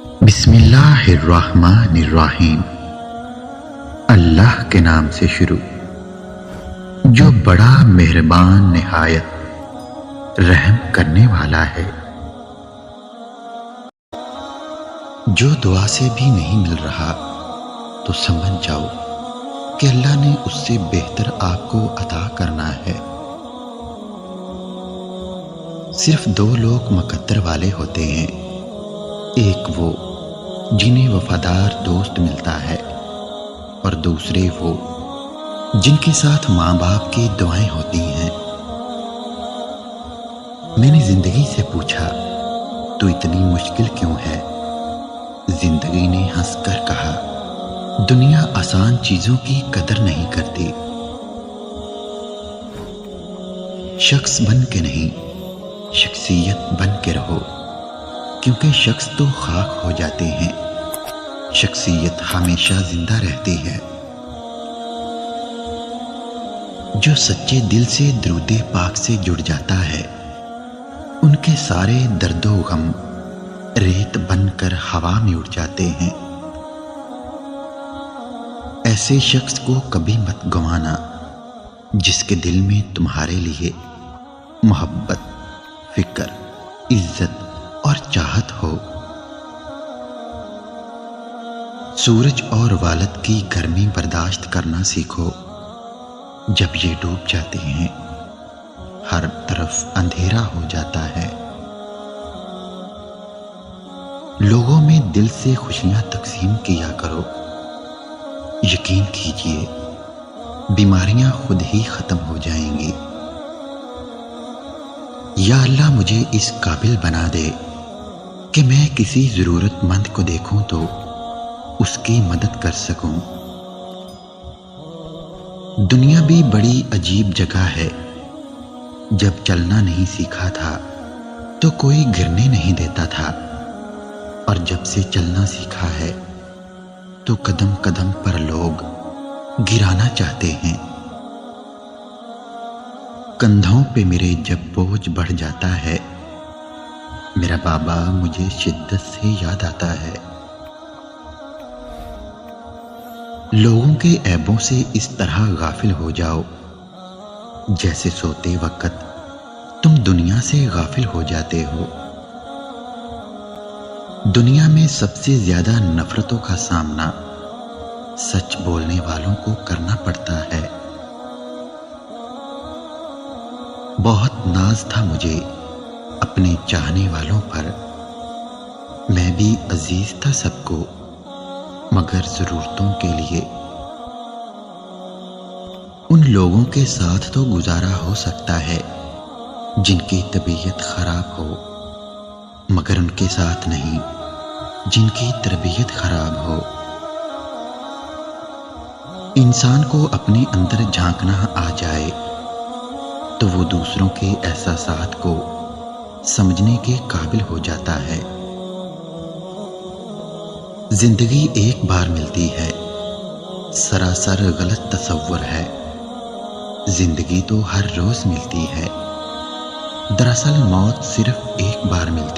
بسم اللہ الرحمن الرحیم۔ اللہ کے نام سے شروع جو بڑا مہربان نہایت رحم کرنے والا ہے۔ جو دعا سے بھی نہیں مل رہا تو سمجھ جاؤ کہ اللہ نے اس سے بہتر آپ کو عطا کرنا ہے۔ صرف دو لوگ مقدر والے ہوتے ہیں، ایک وہ جنہیں وفادار دوست ملتا ہے اور دوسرے وہ جن کے ساتھ ماں باپ کی دعائیں ہوتی ہیں۔ میں نے زندگی سے پوچھا تو اتنی مشکل کیوں ہے؟ زندگی نے ہنس کر کہا دنیا آسان چیزوں کی قدر نہیں کرتی۔ شخص بن کے نہیں، شخصیت بن کے رہو، کیونکہ شخص تو خاک ہو جاتے ہیں، شخصیت ہمیشہ زندہ رہتی ہے۔ جو سچے دل سے درود پاک سے جڑ جاتا ہے، ان کے سارے درد و غم ریت بن کر ہوا میں اڑ جاتے ہیں۔ ایسے شخص کو کبھی مت گنوانا جس کے دل میں تمہارے لیے محبت، فکر، عزت اور چاہت ہو۔ سورج اور والد کی گرمی برداشت کرنا سیکھو، جب یہ ڈوب جاتے ہیں ہر طرف اندھیرا ہو جاتا ہے۔ لوگوں میں دل سے خوشیاں تقسیم کیا کرو، یقین کیجیے بیماریاں خود ہی ختم ہو جائیں گی۔ یا اللہ مجھے اس قابل بنا دے کہ میں کسی ضرورت مند کو دیکھوں تو اس کی مدد کر سکوں۔ دنیا بھی بڑی عجیب جگہ ہے، جب چلنا نہیں سیکھا تھا تو کوئی گرنے نہیں دیتا تھا، اور جب سے چلنا سیکھا ہے تو قدم قدم پر لوگ گرانا چاہتے ہیں۔ کندھوں پہ میرے جب بوجھ بڑھ جاتا ہے، میرا بابا مجھے شدت سے یاد آتا ہے۔ لوگوں کے عیبوں سے اس طرح غافل ہو جاؤ جیسے سوتے وقت تم دنیا سے غافل ہو جاتے ہو۔ دنیا میں سب سے زیادہ نفرتوں کا سامنا سچ بولنے والوں کو کرنا پڑتا ہے۔ بہت ناز تھا مجھے اپنے چاہنے والوں پر، میں بھی عزیز تھا سب کو مگر ضرورتوں کے لیے۔ ان لوگوں کے ساتھ تو گزارا ہو سکتا ہے جن کی طبیعت خراب ہو، مگر ان کے ساتھ نہیں جن کی تربیت خراب ہو۔ انسان کو اپنے اندر جھانکنا آ جائے تو وہ دوسروں کے احساسات کو سمجھنے کے قابل ہو جاتا ہے۔ زندگی ایک بار ملتی ہے، سراسر غلط تصور ہے۔ زندگی تو ہر روز ملتی ہے، دراصل موت صرف ایک بار ملتی ہے۔